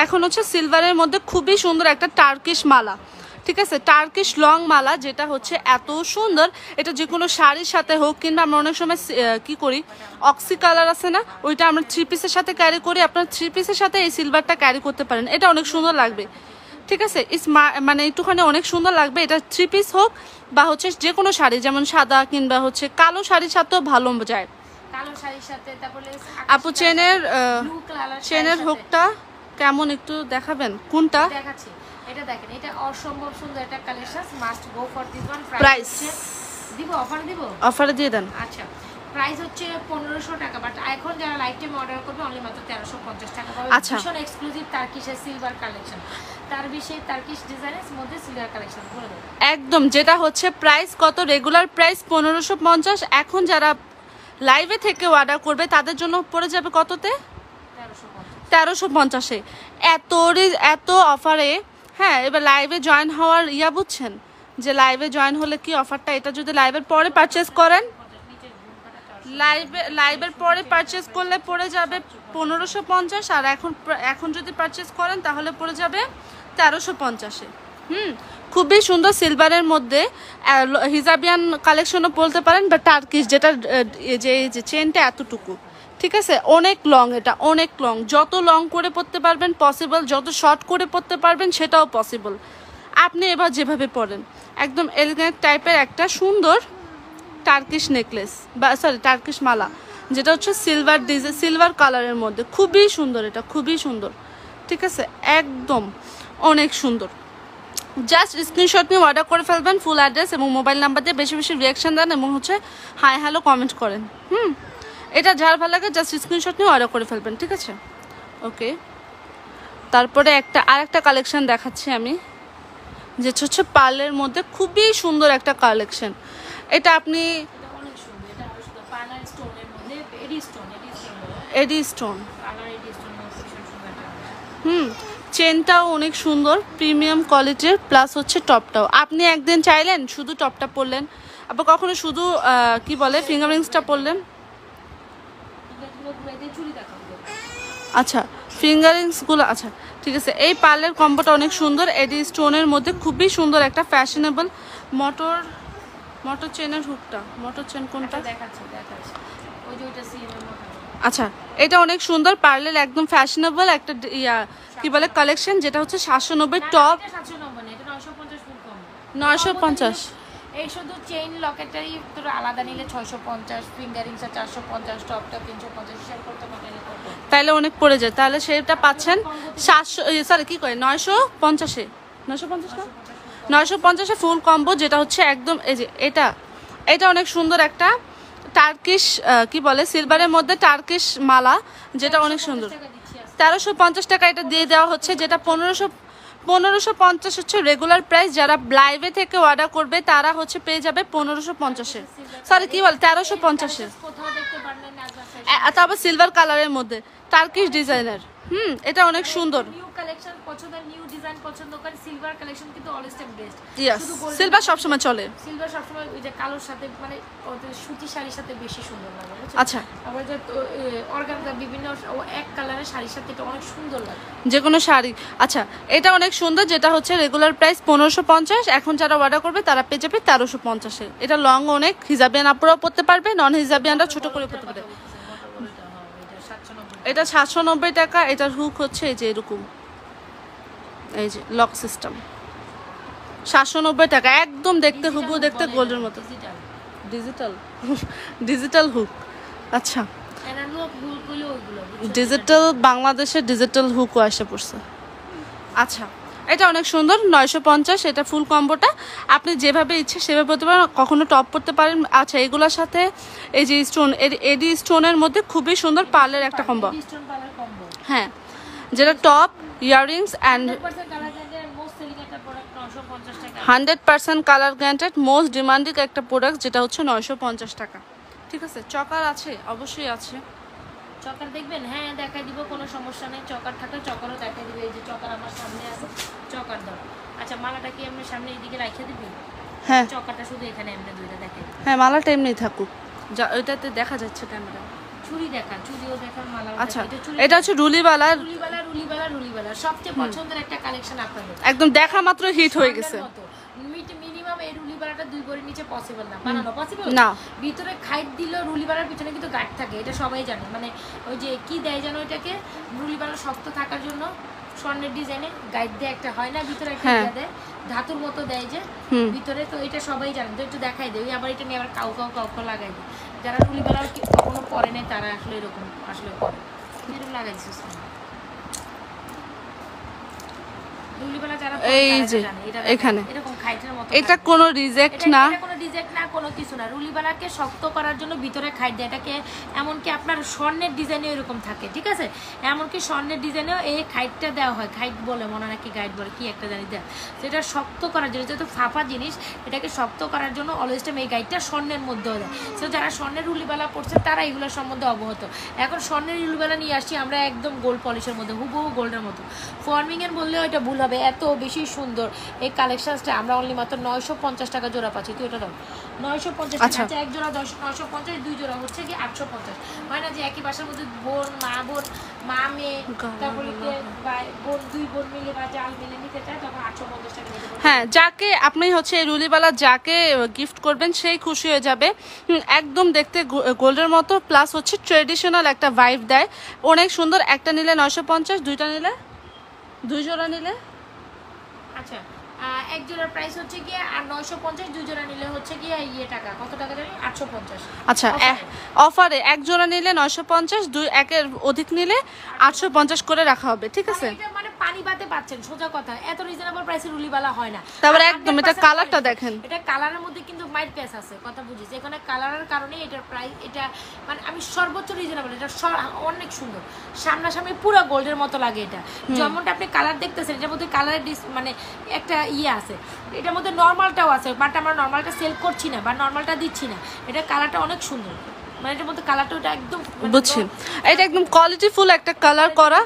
এখন হচ্ছে সিলভারের মধ্যে খুবই সুন্দর একটা টার্কিশ মালা, ঠিক আছে? টার্কিশ লং মালা, যেটা হচ্ছে এত সুন্দর। এটা যে কোনো শাড়ির সাথে হোক, কিংবা আমরা অনেক সময় কি করি, অক্সি কালার আছে না, ওইটা আমরা 3 পিসের সাথে ক্যারি করি। আপনার 3 পিসের সাথে এই সিলভারটা ক্যারি করতে পারেন, এটা অনেক সুন্দর লাগবে, ঠিক আছে? মানে একটুখানি অনেক সুন্দর লাগবে। এটা 3 পিস হোক বা হচ্ছে যে কোনো শাড়ি, যেমন সাদা কিংবা হচ্ছে কালো শাড়ির সাথেও ভালো যায়। কালো শাড়ির সাথে তারপরে আপু চেনের হুকটা কেমন একটু দেখাবেন? কোনটা দেখাচ্ছি, এটা দেখেন, এটা অসম্ভব সুন্দর একটা collection, must go for this one. Price দিব, অফারে দিয়ে দেন। আচ্ছা, প্রাইস হচ্ছে 1500 টাকা, বাট এখন যারা লাইফ টাইম অর্ডার করবে অনলি মাত্র 1350 টাকা পাবে। আচ্ছা, ভীষণ এক্সক্লুসিভ টার্কিশের সিলভার কালেকশন, তার বিষয়ে টার্কিশ ডিজাইনের মধ্যে সিলভার কালেকশন বলে দেব একদম। যেটা হচ্ছে প্রাইস কত, রেগুলার প্রাইস 1550, এখন যারা লাইভে থেকে অর্ডার করবে তাদের জন্য পড়ে যাবে কততে? 1350-এ। এত অফারে। হ্যাঁ, এবার লাইভে জয়েন হওয়ার বুঝছেন যে লাইভে জয়েন হলে কি অফারটা, এটা যদি লাইভের পরে পারচেস করেন, লাইভের পরে পারচেস করলে পড়ে যাবে 1550, আর এখন যদি পারচেস করেন তাহলে পড়ে যাবে 1350-এ। খুবই সুন্দর সিলভারের মধ্যে হিজাবিয়ান কালেকশনও বলতে পারেন, বা টার্কিশ, যেটা যে চেনটা এতটুকু, ঠিক আছে? অনেক লং, এটা অনেক লং। যত লং করে পরতে পারবেন পসিবল, যত শর্ট করে পরতে পারবেন সেটাও পসিবল। আপনি এবার যেভাবে পরেন, একদম এলিগেন্ট টাইপের একটা সুন্দর টার্কিশ নেকলেস, বা সরি টার্কিশ মালা, যেটা হচ্ছে সিলভার কালারের মধ্যে খুবই সুন্দর। এটা খুবই সুন্দর, ঠিক আছে? একদম অনেক সুন্দর। জাস্ট স্ক্রিনশট নিয়ে অর্ডার করে ফেলবেন, ফুল অ্যাড্রেস এবং মোবাইল নাম্বার দিয়ে বেশি বেশি রিয়াকশান দেন, এবং হচ্ছে হাই হ্যালো কমেন্ট করেন। এটা যার ভালো লাগে জাস্ট স্ক্রিনশট নিয়ে অর্ডার করে ফেলবেন, ঠিক আছে? ওকে, তারপরে আরেকটা কালেকশন দেখাচ্ছি আমি, যেটা হচ্ছে পার্লের মধ্যে খুবই সুন্দর একটা কালেকশন। এটা আপনি এডি স্টোন, চেনটাও অনেক সুন্দর, প্রিমিয়াম কোয়ালিটির, প্লাস হচ্ছে টপটাও। আপনি একদিন চাইলেন শুধু টপটা পরলেন, আবার কখনো শুধু কি বলে ফিঙ্গার রিংসটা পরলেন, আচ্ছা ফিঙ্গারিংসগুলো আচ্ছা ঠিক আছে। এই পার্লের কম্বোটা অনেক সুন্দর, এডি স্টোনের মধ্যে খুবই সুন্দর একটা ফ্যাশনেবল মোটর চেনের হুকটা, মোটর চেন কোনটা দেখাচ্ছি ওই যে ওইটা সিএম এর মতো। আচ্ছা এটা অনেক সুন্দর পার্লের একদম ফ্যাশনেবল একটা কি বলে কালেকশন, যেটা হচ্ছে 790 টপ 790 না, এটা 950 ফুল কম। 950। এই শুধু চেইন লকেটটাই তোর আলাদা নিলে 650, ফিঙ্গারিংসটা 450, টপটা 350 শেয়ার করতে পারলে তাইলে অনেক পড়ে যায়। তাহলে সেটা পাচ্ছেন 700 সরি কি কয় 950 950 950 ফুল কম্বো, যেটা হচ্ছে একদম এই যে এটা অনেক সুন্দর একটা টার্কিশ কি বলে সিলভারের মধ্যে টার্কিশ মালা, যেটা অনেক সুন্দর। 1350 টাকা এটা দিয়ে দেওয়া হচ্ছে, যেটা 1550 হচ্ছে রেগুলার প্রাইস। যারা লাইভে থেকে অর্ডার করবে তারা হচ্ছে পেয়ে যাবে 1550-এ, সরি কি বল 1350-এ। কোথাও দেখতে পারলেন না তারপর সিলভার কালারের মধ্যে টার্কিশ ডিজাইনার, এটা অনেক সুন্দর। নিউ কালেকশন পছন্দ, নিউ ডিজাইন পছন্দ করেন, সিলভার কালেকশন কিন্তু always time best. Yes silver সবসময় চলে, সিলভার সবসময় ওই যে কালোর সাথে মানে ওদের সুতি শাড়ির সাথে বেশি সুন্দর লাগে, বুঝছেন? আচ্ছা আবার যে অর্গানজা বিভিন্ন এক কালারের শাড়ির সাথে এটা অনেক সুন্দর লাগে, যে কোনো শাড়ি। আচ্ছা এটা অনেক সুন্দর, যেটা হচ্ছে রেগুলার প্রাইস 1550, এখন যারা অর্ডার করবে তারা পেয়ে যাবে 1350-এ। এটা লং অনেক, হিজাবিয়ান আপুরাও পড়তে পারবে, নন হিজাবিয়ানরা ছোট করে পড়তে পারবে। এটা 790 টাকা। এটার হুক হচ্ছে এই যে এরকম, এই যে লক সিস্টেম, 790 টাকা, একদম দেখতে হুবহু দেখতে গোল্ডের মতো। Digital hook. আচ্ছা ডিজিটাল বাংলাদেশের ডিজিটাল হুকও এসে পড়ছে। আচ্ছা এটা অনেক সুন্দর 950, এটা ফুল কম্বোটা আপনি যেভাবে ইচ্ছে সেভাবে পড়তে পারেন, কখনো টপ পড়তে পারেন। আচ্ছা এগুলোর সাথে এই যে স্টোন, এডি স্টোনের মধ্যে খুবই সুন্দর পার্লের একটা কম্বো, হ্যাঁ যেটা top earrings and 100% colour guaranteed most demanding একটা প্রোডাক্ট, যেটা হচ্ছে 950 টাকা। ঠিক আছে চকার আছে, অবশ্যই আছে। চকার দেখবেন? হ্যাঁ দেখাই দিব, কোনো সমস্যা নেই। চকার থাকলে চকারও দেখাই দিবে। এই যে চকার আমার সামনে আছে, চকার দাও। আচ্ছা মালাটা কি আমরা সামনে এইদিকে রাখিয়ে দিবি? হ্যাঁ চকারটা শুধু এখানে এমনি দুইটা দেখাই। হ্যাঁ মালাটা এমনি থাকুক, যা ওইটাতে দেখা যাচ্ছে ক্যামেরা। চুড়ি দেখান, চুড়িও দেখান, মালা। আচ্ছা এটা হচ্ছে রুলিবালা সবচেয়ে পছন্দের একটা কালেকশন আপনাদের, একদম দেখা মাত্র হিট হয়ে গেছে। মিনিমাম এই রুলিবালাটা 2 ভরির নিচে পসিবল না, বানানো পসিবল না। ভিতরে খাইট দিলেও রুলিবালার পিছনে কিন্তু গাঁট থাকে, এটা সবাই জানে। মানে ওই যে কি দেয় জানো এটাকে, রুলিবালা শক্ত থাকার জন্য স্বর্ণের ডিজাইনে গাইড দেয় একটা, হয় না ভিতরে একটা ইয়া দেয়, ধাতুর মতো দেয় যে ভিতরে, তো এটা সবাই জানে। তো একটু দেখাই দেয়, আবার এটা নিয়ে আবার কাউ লাগাই দেয়। যারা রুলিবালা কখনো পরে নেই তারা আসলে এরকম আসলে পরে এরকম লাগাই দিচ্ছে। এই যে এখানে এটা কোনো রিজেক্ট না, কোনো রিজেক্ট না, কোনো কিছু না। রুলিবালাকে শক্ত করার জন্য ভিতরে খাইট দেয়, এটাকে এমনকি আপনার স্বর্ণের ডিজাইনে এরকম থাকে, ঠিক আছে? এমনকি স্বর্ণের ডিজাইনেও এই খাইটটা দেওয়া হয়, খাইট বলে মনে নাকি গাইড বলে কি একটা জানি দেয়, সেটা শক্ত করার জন্য, যেহেতু ফাঁপা জিনিস এটাকে শক্ত করার জন্য অলওয়েজ টাইম এই গাইডটা স্বর্ণের মধ্যেও দেয়। সো যারা স্বর্ণের রুলিবালা পড়ছে তারা এগুলোর সম্বন্ধে অবগত। এখন স্বর্ণের রুলিবালা নিয়ে আসছি আমরা একদম গোল্ড পলিশের মধ্যে, হুবহু গোল্ডের মতো। ফর্মিংয়ের বললেও এটা ভুল হবে, এত বেশি সুন্দর এই কালেকশনটা। আমরা অনলি মাত্র 950 টাকা জোড়া পাচ্ছি। তুই এটা দাও 950 টাকা। আচ্ছা এক জোড়া 950, 2 জোড়া হচ্ছে কি 850। হয় না যে একই বাসার মধ্যে বোন মা মেয়ে, তারপরে বোন 2 বোন মিলে বা জাল মিলে নিতে চায়, তখন 850 টাকা দিতে হবে। হ্যাঁ যাকে আপনি হচ্ছে এই রুলিবালা যাকে গিফট করবেন সেই খুশি হয়ে যাবে। একদম দেখতে গোল্ডের মতো, প্লাস হচ্ছে ট্রেডিশনাল একটা ভাইব দেয়, অনেক সুন্দর। একটা নিলে 950, দুইটা নিলে 2 জোড়া নিলে আচ্ছা এক জোড়ার প্রাইস হচ্ছে গিয়ে আর 950, 2 জোড়া নিলে হচ্ছে গিয়ে টাকা কত টাকা জানি 850। আচ্ছা অফারে এক জোড়া নিলে 950, 2 একের অধিক নিলে 850 করে রাখা হবে, ঠিক আছে? এটা মানে পানি বাতে পাচ্ছেন, সোজা কথা। এত রিজনেবল প্রাইসে রুলিবালা হয় না। তারপরে একদম এটা কালারটা দেখেন, এটা কালারের মধ্যে কিন্তু মাইট প্যাচ আছে, কথা বুঝিস? এখানে কালারের কারণে এটার প্রাইস, এটা মানে আমি সর্বোচ্চ রিজনেবল, এটা অনেক সুন্দর, সামনাসামনি পুরো গোল্ডের মতো লাগে। এটা যেমনটা আপনি কালার দেখতেছেন, এটার মধ্যে কালারের মানে একটা আছে, এটার মধ্যে নর্মালটাও আছে, বাট আমরা নর্মালটা সেল করছি না বা নর্মালটা দিচ্ছি না। এটা কালারটা অনেক সুন্দর, মানে এটার মধ্যে কালারটা ওটা একদম বুঝছি, এটা একদম কোয়ালিটিফুল একটা কালার করা,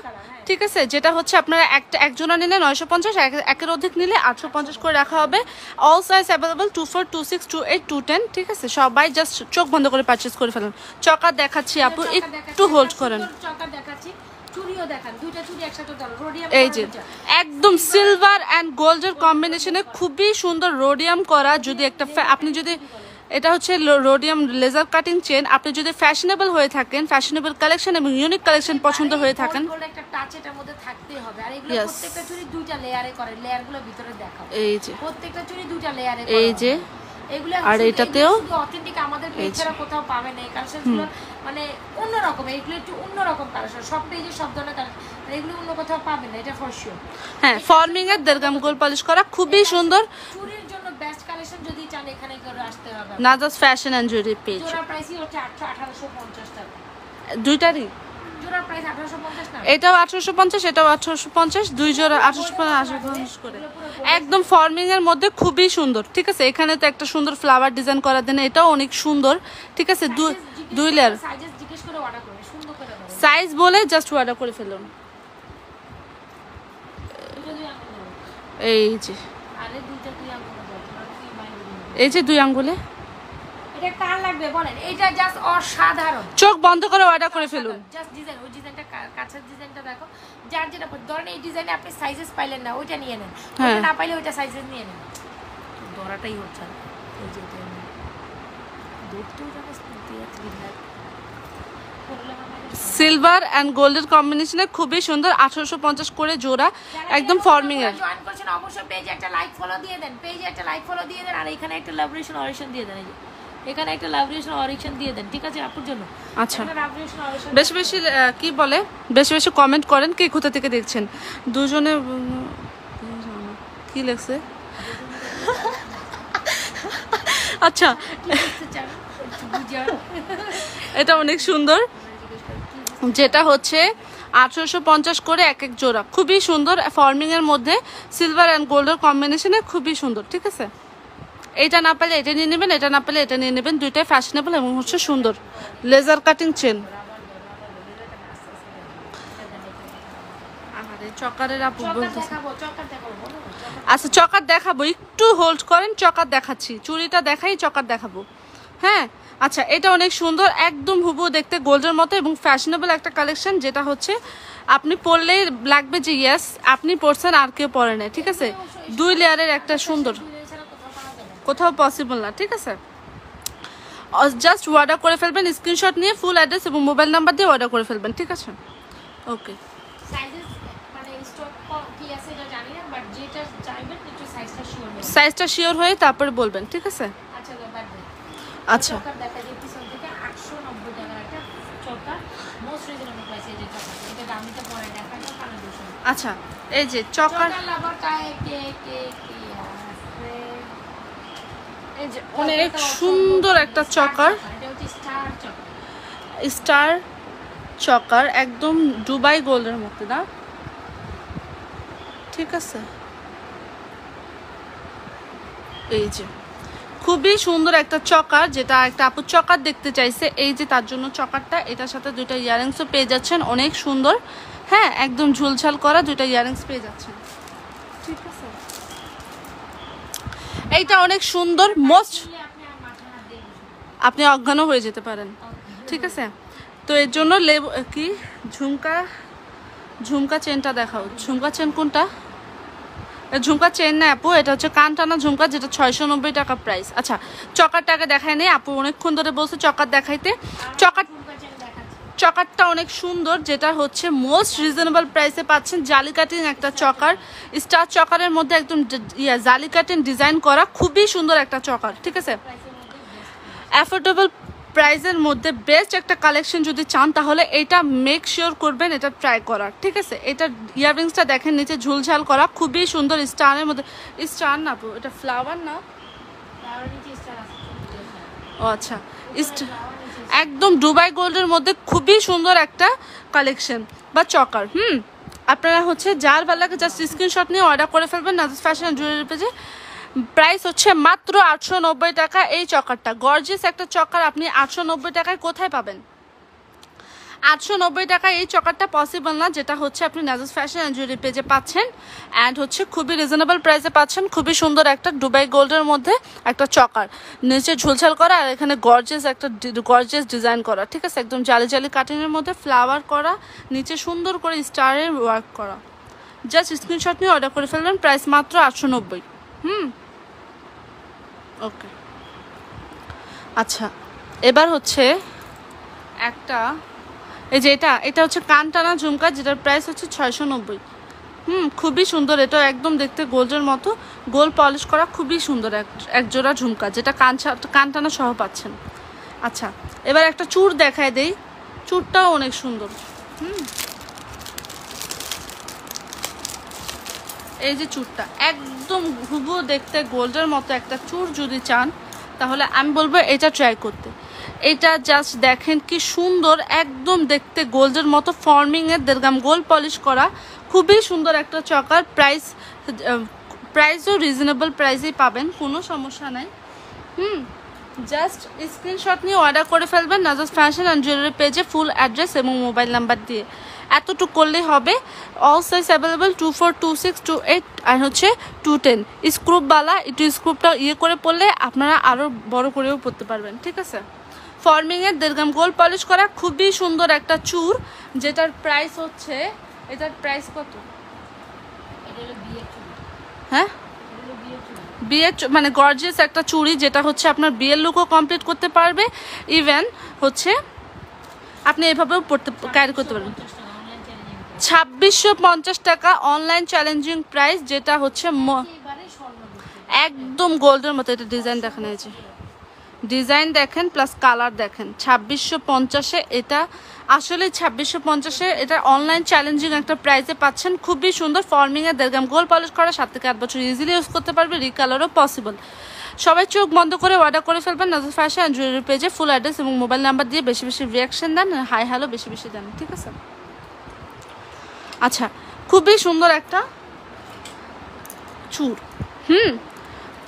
ঠিক আছে? যেটা হচ্ছে আপনারা এক জোড়া নিলে 950, একের অধিক নিলে 850 করে রাখা হবে। অল সাইজ অ্যাভেলেবল 24, 26, 28, 210, ঠিক আছে? সবাই জাস্ট চোখ বন্ধ করে পারচেজ করে ফেলেন। চকার দেখাচ্ছি আপু, একটু হোল্ড করেন। চকার দেখাচ্ছি, চুড়িও দেখান, দুইটা চুড়ি একসাথে দাও, রোডিয়াম এই যে একদম সিলভার অ্যান্ড গোল্ডের কম্বিনেশনে খুবই সুন্দর রোডিয়াম করা। যদি একটা আপনি যদি এটা হচ্ছে রোডিয়াম লেজার কাটিং চেন, আপনি যদি ফ্যাশনেবল হয়ে থাকেন, ফ্যাশনেবল কালেকশন এবং ইউনিক কালেকশন পছন্দ হয়ে থাকেন, একটা টাচ এটার মধ্যে থাকতেই হবে। আর এগুলো প্রত্যেকটা চুড়ি দুইটা লেয়ারে করে, লেয়ারগুলো ভিতরে দেখাও। এই যে প্রত্যেকটা চুড়ি দুইটা লেয়ারে করে, এই যে এগুলো আর এটাতেও অথেন্টিক, আমাদের পেজ ছাড়া কোথাও পাবেন না। এই কালেকশনগুলো মানে অন্যরকম, এগুলো একটু অন্যরকম কালেকশন, সব পেজে সব ধরনের কালেকশন, এগুলো অন্য কোথাও পাবেন না, এটা ফর শিওর। হ্যাঁ, ফর্মিং এর দেড়গ্রাম গোল্ড পলিশ করা খুবই সুন্দর। চুড়ির জন্য বেস্ট কালেকশন যদি চান এখানে করে আসতে হবে। নাজাস ফ্যাশন এন্ড জুয়েলারি পেজ। জোড়া প্রাইসই হচ্ছে 1850 টাকা দুইটারই। জোড়া প্রাইস 1850 টাকা, এটাও 1850, এটাও 1850, দুই জোড়া 1850 করে। একদম ফর্মিং এর মধ্যে খুবই সুন্দর। ঠিক আছে, এখানে তো একটা সুন্দর ফ্লাওয়ার ডিজাইন করা দেন, এটাও অনেক সুন্দর। ঠিক আছে, দুই লেয়ার সাইজ জিজ্ঞেস করে অর্ডার করবে, সুন্দর করে দাও। সাইজ বলে জাস্ট অর্ডার করে ফেলুন। এই যে আরে দুইটা দুই আঙ্গুল দাও, তোমার কি মাইন্ড? এই যে 2 আঙ্গুলে। এটা কার লাগবে বলেন? এটা জাস্ট অসাধারণ। চোখ বন্ধ করে অর্ডার করে ফেলুন। জাস্ট ডিজাইন, ওই ডিজাইনটা কাছের ডিজাইনটা দেখো, যার যেটা ধরেন এই ডিজাইনে আপনি সাইজেস পাইলেন না, ওইটা নিয়ে নেন, ওইটা না পাইলে ওইটা সাইজেস নিয়ে নেন। ধরাটাই হচ্ছে না। এই যে এটা দুটো জায়গা দিয়ে দিলাম। সিলভার এন্ড গোল্ডের কম্বিনেশনে খুবই সুন্দর, 1850 করে জোড়া, একদম ফর্মিং এর। জয়েন করছেন অবশ্যই পেজে একটা লাইক ফলো দিয়ে দেন, পেজে একটা লাইক ফলো দিয়ে দেন, আর এখানে একটা লাভরেশন অরিশন দিয়ে দেন। এই যে এখানে একটা লাভরেশন অরিশন দিয়ে দেন, ঠিক আছে আপুর জন্য। আচ্ছা, বেশি বেশি কি বলে, বেশি বেশি কমেন্ট করেন, কে কোথা থেকে দেখছেন। দুজনে কি লেখছে? আচ্ছা, এটা অনেক সুন্দর, যেটা হচ্ছে 1850 করে এক এক জোড়া, খুবই সুন্দর ফর্মিং এর মধ্যে সিলভার অ্যান্ড গোল্ডের কম্বিনেশনে খুবই সুন্দর। ঠিক আছে, এইটা না পেলে এটা নিয়ে নেবেন, এটা না পেলে এটা নিয়ে নেবেন, দুইটাই ফ্যাশনেবল এবং হচ্ছে সুন্দর। Laser cutting chain. চকারের আপু বলতেছে, আচ্ছা চকার দেখাবো, একটু হোল্ড করেন, চকার দেখাচ্ছি, চুড়িটা দেখাই, চকার দেখাবো। হ্যাঁ, আচ্ছা, এটা অনেক সুন্দর, একদম হুবহু দেখতে গোল্ডের মতো এবং ফ্যাশনেবল একটা কালেকশন, যেটা হচ্ছে আপনি পরলেই লাগবে যে ইয়েস আপনি পরছেন, আর কেউ পরে না। ঠিক আছে, 2 লেয়ারের একটা সুন্দর, কোথাও পসিবল না। ঠিক আছে, জাস্ট অর্ডার করে ফেলবেন, স্ক্রিনশট নিয়ে ফুল অ্যাড্রেস এবং মোবাইল নাম্বার দিয়ে অর্ডার করে ফেলবেন। ঠিক আছে, ওকে। সাইজটা শিওর হয়ে তারপরে বলবেন। ঠিক আছে, আচ্ছা, আচ্ছা, এই যে চকার, এই যে অনেক সুন্দর একটা চকার, স্টার চকার, একদম দুবাই গোল্ডের মতো না? ঠিক আছে, এই যে খুবই সুন্দর একটা চকার, যেটা একটা আপু চকার দেখতে চাইছে, এই যে তার জন্য চকারটা। এটার সাথে 2টা ইয়ারিংসও পেয়ে যাচ্ছেন, অনেক সুন্দর। হ্যাঁ, একদম ঝুলঝাল করা 2টা ইয়ারিংস পেয়ে যাচ্ছেন। ঠিক আছে, এইটা অনেক সুন্দর, মোস্ট, আপনি অজ্ঞানও হয়ে যেতে পারেন। ঠিক আছে, তো এর জন্য কি ঝুমকা চেনটা দেখাও। ঝুমকা চেন কোনটা? ঝুমকা চেন না আপু, এটা হচ্ছে কান টানা ঝুমকা, যেটা 690 টাকা প্রাইস। আচ্ছা, চকারটাকে দেখায় নেই, আপু অনেকক্ষণ ধরে বলছে চকার দেখাইতে। চকারটা অনেক সুন্দর, যেটা হচ্ছে মোস্ট রিজনেবল প্রাইসে পাচ্ছেন। জালি কাটিং একটা চকার, স্টার চকারের মধ্যে একদম জালি কাটিং ডিজাইন করা, খুবই সুন্দর একটা চকার। ঠিক আছে, অ্যাফোর্ডেবল প্রাইসের মধ্যে বেস্ট একটা কালেকশন যদি চান, তাহলে এটা মেক শিওর করবেন এটা ট্রাই করার। ঠিক আছে, এটা ইয়াররিংসটা দেখেন, নিচে ঝুলঝাল করা, খুবই সুন্দর, স্টারের মধ্যে। স্টার না আপু, এটা ফ্লাওয়ার না? ও আচ্ছা, একদম দুবাই গোল্ডের মধ্যে খুবই সুন্দর একটা কালেকশন বা চকার। আপনারা হচ্ছে যার ভালো লাগে জাস্ট স্ক্রিনশট নিয়ে অর্ডার করে ফেলবেন নাজাস ফ্যাশন জুয়েলারি পেজে। প্রাইস হচ্ছে মাত্র 890 টাকা। এই চকারটা গর্জিয়াস একটা চকার, আপনি 890 টাকায় কোথায় পাবেন? 890 টাকা এই চকারটা পসিবল না, যেটা হচ্ছে আপনি নাজাস ফ্যাশন অ্যান্ড জুয়েলারি পেজে পাচ্ছেন। অ্যান্ড হচ্ছে খুবই রিজনেবল প্রাইসে পাচ্ছেন। খুবই সুন্দর একটা দুবাই গোল্ডের মধ্যে একটা চকার, নিচে ঝুলঝাল করা আর এখানে গর্জিয়াস ডিজাইন করা, ঠিক আছে, একদম জালি জালি কাটিংয়ের মধ্যে ফ্লাওয়ার করা, নিচে সুন্দর করে স্টারের ওয়ার্ক করা। জাস্ট স্ক্রিনশট নিয়ে অর্ডার করে ফেলবেন, প্রাইস মাত্র 890। ওকে, আচ্ছা এবার হচ্ছে একটা, এই যে এটা হচ্ছে কানটানা ঝুমকা, যেটার প্রাইস হচ্ছে 690। খুবই সুন্দর, এটা একদম দেখতে গোল্ডের মতো, গোল পলিশ করা, খুবই সুন্দর এক জোড়া ঝুমকা, যেটা কানটানা সহ পাচ্ছেন। আচ্ছা এবার একটা চূড় দেখায় দেই, চূড়টাও অনেক সুন্দর। এই যে চূড়টা একদম হুবহু দেখতে গোল্ডের মতো একটা চূড় যদি চান, তাহলে আমি বলবো এটা ট্রাই করতে। এটা জাস্ট দেখেন কি সুন্দর, একদম দেখতে গোল্ডের মতো, ফর্মিংয়ের দেড়গাম গোল্ড পলিশ করা, খুবই সুন্দর একটা চকার। প্রাইসও রিজনেবল প্রাইসেই পাবেন, কোনো সমস্যা নাই। জাস্ট স্ক্রিনশট নিয়ে অর্ডার করে ফেলবেন নাজাস ফ্যাশন অ্যান্ড জুয়েলারি পেজে, ফুল অ্যাড্রেস এবং মোবাইল নাম্বার দিয়ে। এতটুকু করলেই হবে। অল সাইজ অ্যাভেলেবেল 24, 26, 28 আর হচ্ছে 210। স্ক্রুপওয়ালা, একটু স্ক্রুপটা করে পরলে আপনারা আরও বড় করেও পরতে পারবেন, ঠিক আছে। ফর্মিংয়ের দেড়গাম গোল্ড পলিশ করা, খুবই সুন্দর একটা চূড়, যেটার প্রাইস হচ্ছে, এটার প্রাইস কত? হ্যাঁ, বিয়ের মানে গর্জিয়াস একটা চুড়ি, যেটা হচ্ছে আপনার বিয়ের লুকও কমপ্লিট করতে পারবে। ইভেন হচ্ছে আপনি এভাবেও ক্যারি করতে পারবেন। 2650 টাকা অনলাইন চ্যালেঞ্জিং প্রাইস, যেটা হচ্ছে একদম গোল্ডের মতো। এটা ডিজাইন দেখেন, এই যে ডিজাইন দেখেন প্লাস কালার দেখেন। 2650-এ এটা আসলে 2650-এ এটা অনলাইন চ্যালেঞ্জিং একটা প্রাইসে পাচ্ছেন। খুবই সুন্দর, ফর্মিংয়ে দেড়গাম গোল্ড পলিশ করা, 7 থেকে 8 বছর ইজিলি ইউজ করতে পারবে, রিকালারও পসিবল। সবাই চোখ বন্ধ করে অর্ডার করে ফেলবেন নাজাস ফ্যাশন অ্যান্ড জুয়েলারি পেজে, ফুল অ্যাড্রেস এবং মোবাইল নাম্বার দিয়ে বেশি বেশি রিয়াকশন দেন, হাই হ্যালো বেশি বেশি দেন, ঠিক আছে। আচ্ছা খুবই সুন্দর একটা চূড়,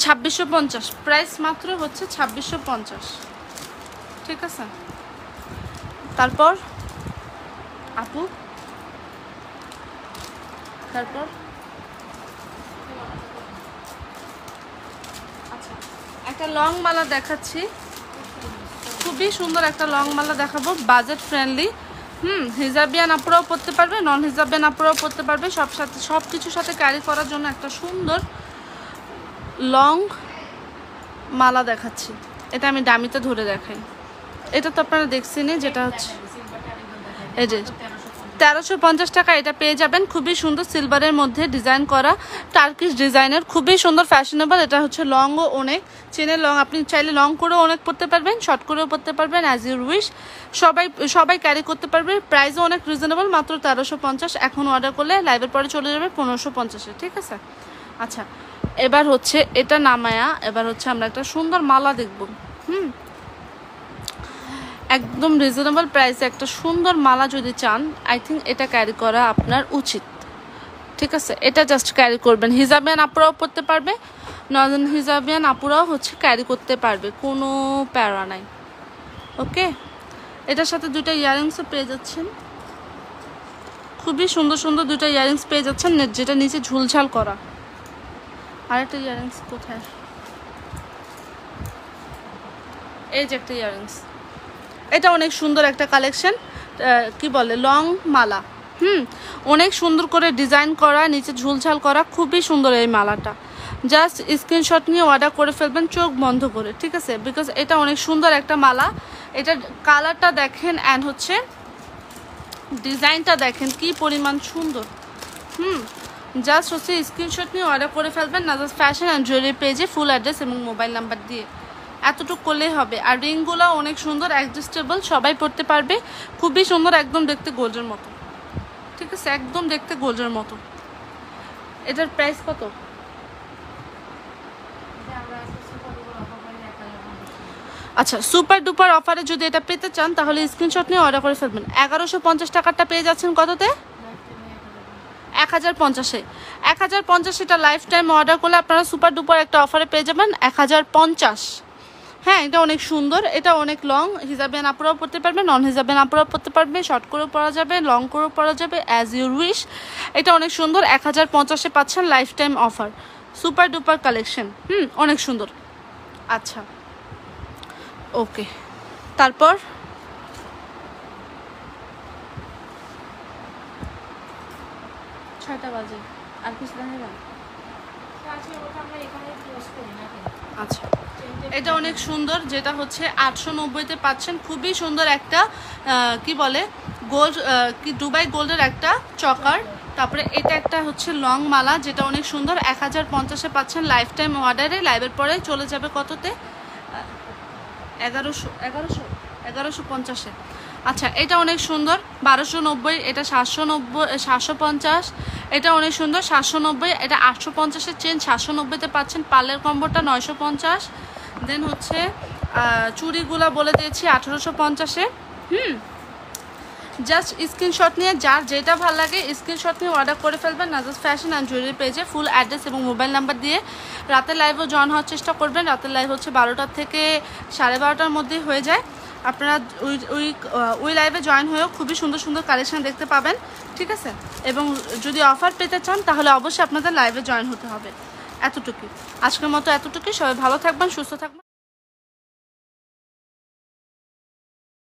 2650, প্রাইস মাত্র হচ্ছে 2650, ঠিক আছে। তারপর আপু, তারপর আচ্ছা একটা লং মালা দেখাচ্ছি, খুবই সুন্দর একটা লং মালা দেখাবো, বাজেট ফ্রেন্ডলি। হিজাবিয়ান আপুরাও পরতে পারবে, নন হিজাবিয়ান আপুরাও পরতে পারবে, সব কিছুর সাথে ক্যারি করার জন্য একটা সুন্দর লং মালা দেখাচ্ছি। এটা আমি ডামিতে ধরে দেখাই, এটা তো আপনারা দেখছেনই, যেটা হচ্ছে এই যে 1350 টাকা এটা পেয়ে যাবেন। খুবই সুন্দর সিলভারের মধ্যে ডিজাইন করা, টার্কিশ ডিজাইনের, খুবই সুন্দর ফ্যাশনেবল। এটা হচ্ছে লংও অনেক, চেনের লং, আপনি চাইলে লং করেও অনেক পরতে পারবেন, শর্ট করেও পরতে পারবেন, অ্যাজ ইউর উইশ। সবাই ক্যারি করতে পারবে, প্রাইসও অনেক রিজনেবল, মাত্র 1350। এখন অর্ডার করলে লাইভের পরে চলে যাবে 1550-এ, ঠিক আছে। আচ্ছা এবার হচ্ছে এটা নামায়া, এবার হচ্ছে আমরা একটা সুন্দর মালা দেখব। একদম রিজনেবল প্রাইসে একটা সুন্দর মালা যদি চান, আই থিঙ্ক এটা ক্যারি করা আপনার উচিত, ঠিক আছে। এটা জাস্ট ক্যারি করবেন, হিজাবিয়ান আপুরাও পরতে পারবে, নন হিজাবিয়ান আপুরাও হচ্ছে ক্যারি করতে পারবে, কোনো প্যারা নাই, ওকে। এটার সাথে দুইটা ইয়ারিংসও পেয়ে যাচ্ছেন, খুবই সুন্দর সুন্দর দুইটা ইয়ারিংস পেয়ে যাচ্ছেন, যেটা নিচে ঝুলঝাল করা। আরেকটা ইয়ারিংস কোথায়? এই যে একটা ইয়ারিংস, এটা অনেক সুন্দর একটা কালেকশন, কি বলে লং মালা, অনেক সুন্দর করে ডিজাইন করা, নিচে ঝুলঝাল করা, খুবই সুন্দর এই মালাটা। জাস্ট স্ক্রিনশট নিয়ে অর্ডার করে ফেলবেন চোখ বন্ধ করে, ঠিক আছে, বিকজ এটা অনেক সুন্দর একটা মালা। এটার কালারটা দেখেন অ্যান্ড হচ্ছে ডিজাইনটা দেখেন কি পরিমাণ সুন্দর। জাস্ট হচ্ছে স্ক্রিনশট নিয়ে অর্ডার করে ফেলবেন নাজাস ফ্যাশন অ্যান্ড জুয়েলারি পেজে, ফুল অ্যাড্রেস এবং মোবাইল নাম্বার দিয়ে। এতটুকু করলেই হবে। আর রিংগুলো অনেক সুন্দর, অ্যাডজাস্টেবল, সবাই পরতে পারবে, খুবই সুন্দর, একদম দেখতে গোল্ডের মতো, ঠিক আছে, একদম দেখতে গোল্ডের মতো। এটার প্রাইস কত? আচ্ছা সুপার ডুপার অফারে যদি এটা পেতে চান, তাহলে স্ক্রিনশট নিয়ে অর্ডার করে ফেলবেন। 1150 টাকারটা পেয়ে যাচ্ছেন কততে? 1050-এ। 1050 এটা লাইফ টাইম অর্ডার করলে আপনারা সুপার ডুপার একটা অফারে পেয়ে যাবেন 1050, হ্যাঁ এটা অনেক সুন্দর, এটা অনেক লং, হিজাবিয়ান আপুরাও পরতে পারবে, নন হিজাবিয়ান আপুরাও পরতে পারবে, শর্ট করেও পরা যাবে, লং করেও পরা যাবে, অ্যাজ ইউর উইশ। এটা অনেক সুন্দর, 1050-এ পাচ্ছেন life time offer, super duper collection. অনেক সুন্দর। আচ্ছা ওকে, তারপর 6টা বাজে, আর কিছু জানি না। আচ্ছা এটা অনেক সুন্দর, যেটা হচ্ছে 890-তে পাচ্ছেন, খুবই সুন্দর একটা কি বলে গোল্ড, কি দুবাই গোল্ডের একটা চকার। তারপরে এটা একটা হচ্ছে লং মালা, যেটা অনেক সুন্দর, 1050-এ পাচ্ছেন লাইফ টাইম অর্ডারে। লাইভের পরে চলে যাবে কততে, 1150-এ। আচ্ছা এটা অনেক সুন্দর, 1290, এটা 790, 750, এটা অনেক সুন্দর 790, এটা 850-এর চেন 790-তে পাচ্ছেন। পার্লের কম্বোটা 950, দেন হচ্ছে চুড়িগুলা বলে দিয়েছি 1850-এ। জাস্ট স্ক্রিনশট নিয়ে যার যেটা ভালো লাগে স্ক্রিনশট নিয়ে অর্ডার করে ফেলবেন নাজাস ফ্যাশন অ্যান্ড জুয়েলারি পেজে। ফুল অ্যাড্রেস এবং মোবাইল নাম্বার দিয়ে রাতের লাইভেও জয়েন হওয়ার চেষ্টা করবেন। রাতের লাইভ হচ্ছে 12টা থেকে 12:30-টার মধ্যেই হয়ে যায়। আপনারা ওই লাইভে জয়েন হয়েও খুবই সুন্দর সুন্দর কালেকশন দেখতে পাবেন, ঠিক আছে। এবং যদি অফার পেতে চান তাহলে অবশ্যই আপনাদের লাইভে জয়েন হতে হবে। এতটুকুই আজকের মতো, এতটুকুই। সবাই ভালো থাকবেন, সুস্থ থাকবেন।